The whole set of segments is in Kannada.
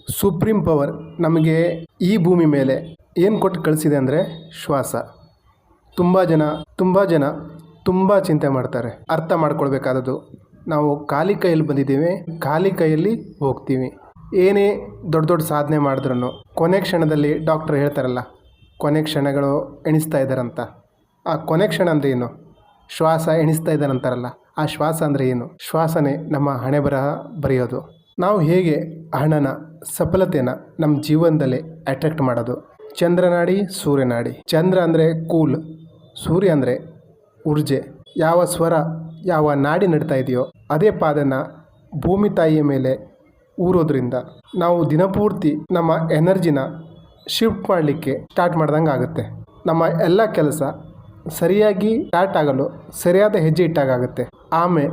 ಸುಪ್ರೀಂ ಪವರ್ ನಮಗೆ ಈ ಭೂಮಿ ಮೇಲೆ ಏನು ಕೊಟ್ಟು ಕಳಿಸಿದೆ ಅಂದರೆ ಶ್ವಾಸ. ತುಂಬ ಜನ ತುಂಬ ಚಿಂತೆ ಮಾಡ್ತಾರೆ. ಅರ್ಥ ಮಾಡ್ಕೊಳ್ಬೇಕಾದದ್ದು, ನಾವು ಖಾಲಿ ಕೈಯಲ್ಲಿ ಬಂದಿದ್ದೀವಿ, ಖಾಲಿ ಕೈಯಲ್ಲಿ ಹೋಗ್ತೀವಿ. ಏನೇ ದೊಡ್ಡ ದೊಡ್ಡ ಸಾಧನೆ ಮಾಡಿದ್ರೂ ಕೊನೆ ಕ್ಷಣದಲ್ಲಿ ಡಾಕ್ಟರ್ ಹೇಳ್ತಾರಲ್ಲ, ಕೊನೆ ಕ್ಷಣಗಳು ಎಣಿಸ್ತಾ ಇದ್ದಾರಂತ. ಆ ಕೊನೆ ಕ್ಷಣ ಅಂದರೆ ಏನು? ಶ್ವಾಸ ಎಣಿಸ್ತಾ ಇದ್ದಾರಂತಾರಲ್ಲ, ಆ ಶ್ವಾಸ ಅಂದರೆ ಏನು? ಶ್ವಾಸನೇ ನಮ್ಮ ಹಣೆ ಬರಹ ಬರೆಯೋದು. ನಾವು ಹೇಗೆ ಹಣನ, ಸಫಲತೆನ ನಮ್ಮ ಜೀವನದಲ್ಲಿ ಅಟ್ರಾಕ್ಟ್ ಮಾಡೋದು? ಚಂದ್ರನಾಡಿ, ಸೂರ್ಯನಾಡಿ. ಚಂದ್ರ ಅಂದರೆ ಕೂಲ್, ಸೂರ್ಯ ಅಂದರೆ ಊರ್ಜೆ. ಯಾವ ಸ್ವರ, ಯಾವ ನಾಡಿ ನಡ್ತಾ ಇದೆಯೋ ಅದೇ ಪಾದನ ಭೂಮಿ ತಾಯಿಯ ಮೇಲೆ ಊರೋದ್ರಿಂದ ನಾವು ದಿನಪೂರ್ತಿ ನಮ್ಮ ಎನರ್ಜಿನ ಶಿಫ್ಟ್ ಮಾಡಲಿಕ್ಕೆ ಸ್ಟಾರ್ಟ್ ಮಾಡ್ದಂಗೆ ಆಗುತ್ತೆ. ನಮ್ಮ ಎಲ್ಲ ಕೆಲಸ ಸರಿಯಾಗಿ ಸ್ಟಾರ್ಟ್ ಆಗಲು ಸರಿಯಾದ ಹೆಜ್ಜೆ ಇಟ್ಟಾಗುತ್ತೆ. ಆಮೆ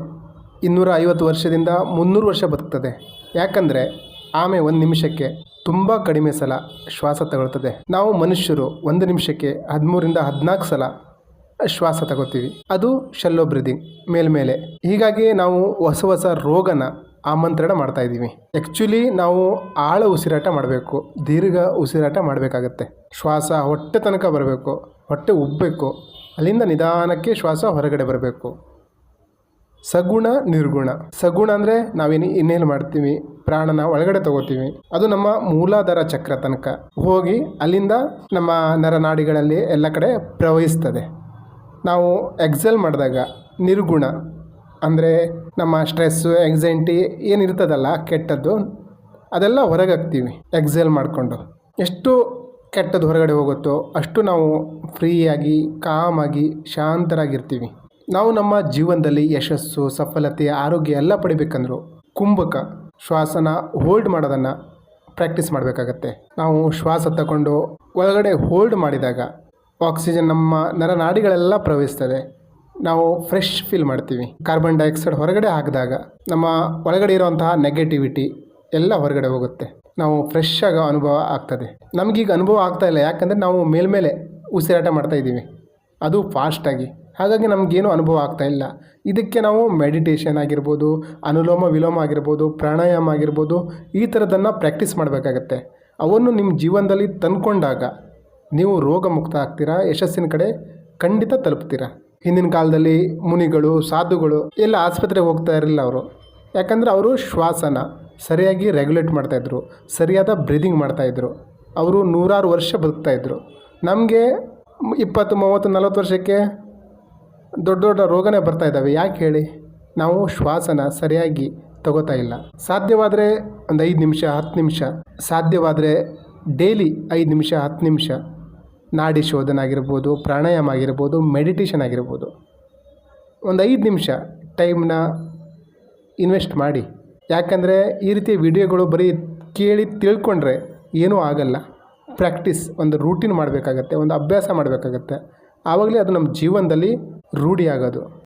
250 ವರ್ಷದಿಂದ 300 ವರ್ಷ ಬದುಕ್ತದೆ. ಯಾಕಂದರೆ ಆಮೆ 1 ನಿಮಿಷಕ್ಕೆ ತುಂಬ ಕಡಿಮೆ ಸಲ ಶ್ವಾಸ ತಗೊಳ್ತದೆ. ನಾವು ಮನುಷ್ಯರು 1 ನಿಮಿಷಕ್ಕೆ 13ರಿಂದ 14 ಸಲ ಶ್ವಾಸ ತಗೋತೀವಿ. ಅದು ಶೆಲ್ಲೋ ಬ್ರೀದಿಂಗ್, ಮೇಲ್ಮೇಲೆ. ಹೀಗಾಗಿ ನಾವು ಹೊಸ ರೋಗನ ಆಮಂತ್ರಣ ಮಾಡ್ತಾ ಇದ್ದೀವಿ. ಆ್ಯಕ್ಚುಲಿ ನಾವು ಆಳ ಉಸಿರಾಟ ಮಾಡಬೇಕು, ದೀರ್ಘ ಉಸಿರಾಟ ಮಾಡಬೇಕಾಗತ್ತೆ. ಶ್ವಾಸ ಹೊಟ್ಟೆ ತನಕ ಬರಬೇಕು, ಹೊಟ್ಟೆ ಉಬ್ಬಬೇಕು, ಅಲ್ಲಿಂದ ನಿಧಾನಕ್ಕೆ ಶ್ವಾಸ ಹೊರಗಡೆ ಬರಬೇಕು. ಸಗುಣ, ನಿರ್ಗುಣ. ಸಗುಣ ಅಂದರೆ ನಾವೇನು ಇನ್ನೇನು ಮಾಡ್ತೀವಿ, ಪ್ರಾಣನ ಒಳಗಡೆ ತಗೋತೀವಿ. ಅದು ನಮ್ಮ ಮೂಲಾಧಾರ ಚಕ್ರ ತನಕ ಹೋಗಿ ಅಲ್ಲಿಂದ ನಮ್ಮ ನರನಾಡಿಗಳಲ್ಲಿ ಎಲ್ಲ ಕಡೆ ಪ್ರವಹಿಸ್ತದೆ. ನಾವು ಎಕ್ಸೆಲ್ ಮಾಡಿದಾಗ ನಿರ್ಗುಣ ಅಂದರೆ ನಮ್ಮ ಸ್ಟ್ರೆಸ್ಸು, ಆ್ಯಂಗ್ಸೈಟಿ ಏನಿರ್ತದಲ್ಲ ಕೆಟ್ಟದ್ದು, ಅದೆಲ್ಲ ಹೊರಗೆ ಹಾಕ್ತೀವಿ ಎಕ್ಸೆಲ್ ಮಾಡಿಕೊಂಡು. ಎಷ್ಟು ಕೆಟ್ಟದ್ದು ಹೊರಗಡೆ ಹೋಗುತ್ತೋ ಅಷ್ಟು ನಾವು ಫ್ರೀಯಾಗಿ, ಕಾಮಾಗಿ, ಶಾಂತರಾಗಿರ್ತೀವಿ. ನಾವು ನಮ್ಮ ಜೀವನದಲ್ಲಿ ಯಶಸ್ಸು, ಸಫಲತೆ, ಆರೋಗ್ಯ ಎಲ್ಲ ಪಡಿಬೇಕಂದ್ರೂ ಕುಂಭಕ ಶ್ವಾಸನ ಹೋಲ್ಡ್ ಮಾಡೋದನ್ನು ಪ್ರಾಕ್ಟೀಸ್ ಮಾಡಬೇಕಾಗತ್ತೆ. ನಾವು ಶ್ವಾಸ ತಗೊಂಡು ಒಳಗಡೆ ಹೋಲ್ಡ್ ಮಾಡಿದಾಗ ಆಕ್ಸಿಜನ್ ನಮ್ಮ ನರನಾಡಿಗಳೆಲ್ಲ ಪ್ರವಹಿಸ್ತದೆ. ನಾವು ಫ್ರೆಶ್ ಫೀಲ್ ಮಾಡ್ತೀವಿ. ಕಾರ್ಬನ್ ಡೈಆಕ್ಸೈಡ್ ಹೊರಗಡೆ ಹಾಕಿದಾಗ ನಮ್ಮ ಒಳಗಡೆ ಇರುವಂತಹ ನೆಗೆಟಿವಿಟಿ ಎಲ್ಲ ಹೊರಗಡೆ ಹೋಗುತ್ತೆ. ನಾವು ಫ್ರೆಶ್ ಆಗಿ ಅನುಭವ ಆಗ್ತದೆ. ನಮಗೀಗ ಅನುಭವ ಆಗ್ತಾ ಇಲ್ಲ, ಯಾಕಂದರೆ ನಾವು ಮೇಲ್ಮೇಲೆ ಉಸಿರಾಟ ಮಾಡ್ತಾ ಇದ್ದೀವಿ, ಅದು ಫಾಸ್ಟಾಗಿ. ಹಾಗಾಗಿ ನಮಗೇನು ಅನುಭವ ಆಗ್ತಾ ಇಲ್ಲ. ಇದಕ್ಕೆ ನಾವು ಮೆಡಿಟೇಷನ್ ಆಗಿರ್ಬೋದು, ಅನುಲೋಮ ವಿಲೋಮ ಆಗಿರ್ಬೋದು, ಪ್ರಾಣಾಯಾಮ ಆಗಿರ್ಬೋದು, ಈ ಥರದನ್ನು ಪ್ರಾಕ್ಟೀಸ್ ಮಾಡಬೇಕಾಗತ್ತೆ. ಅವನ್ನು ನಿಮ್ಮ ಜೀವನದಲ್ಲಿ ತಂದ್ಕೊಂಡಾಗ ನೀವು ರೋಗ ಮುಕ್ತ ಆಗ್ತೀರಾ, ಯಶಸ್ಸಿನ ಕಡೆ ಖಂಡಿತ ತಲುಪ್ತೀರಾ. ಹಿಂದಿನ ಕಾಲದಲ್ಲಿ ಮುನಿಗಳು, ಸಾಧುಗಳು ಎಲ್ಲ ಆಸ್ಪತ್ರೆಗೆ ಹೋಗ್ತಾ ಇರಲಿಲ್ಲ ಅವರು. ಯಾಕಂದರೆ ಅವರು ಶ್ವಾಸನ ಸರಿಯಾಗಿ ರೆಗ್ಯುಲೇಟ್ ಮಾಡ್ತಾಯಿದ್ರು, ಸರಿಯಾದ ಬ್ರೀದಿಂಗ್ ಮಾಡ್ತಾಯಿದ್ರು. ಅವರು 100 ವರ್ಷ ಬದುಕ್ತಾಯಿದ್ರು. ನಮಗೆ 20, 30, 40 ವರ್ಷಕ್ಕೆ ದೊಡ್ಡ ರೋಗನೇ ಬರ್ತಾ ಇದ್ದಾವೆ. ಯಾಕೆ ಹೇಳಿ? ನಾವು ಶ್ವಾಸನ ಸರಿಯಾಗಿ ತಗೋತಾ ಇಲ್ಲ. ಸಾಧ್ಯವಾದರೆ ಒಂದು 5 ನಿಮಿಷ, 10 ನಿಮಿಷ, ಸಾಧ್ಯವಾದರೆ ಡೈಲಿ 5 ನಿಮಿಷ, 10 ನಿಮಿಷ ನಾಡಿ ಶೋಧನ ಆಗಿರ್ಬೋದು, ಪ್ರಾಣಾಯಾಮ ಆಗಿರ್ಬೋದು, ಮೆಡಿಟೇಷನ್ ಆಗಿರ್ಬೋದು, ಒಂದು 5 ನಿಮಿಷ ಟೈಮ್ನ ಇನ್ವೆಸ್ಟ್ ಮಾಡಿ. ಯಾಕಂದರೆ ಈ ರೀತಿಯ ವಿಡಿಯೋಗಳು ಬರೀ ಕೇಳಿ ತಿಳ್ಕೊಂಡ್ರೆ ಏನೂ ಆಗಲ್ಲ. ಪ್ರಾಕ್ಟೀಸ್, ಒಂದು ರೂಟೀನ್ ಮಾಡಬೇಕಾಗತ್ತೆ, ಒಂದು ಅಭ್ಯಾಸ ಮಾಡಬೇಕಾಗತ್ತೆ. ಆವಾಗಲೇ ಅದು ನಮ್ಮ ಜೀವನದಲ್ಲಿ ರೂಢಿ ಆಗೋದು.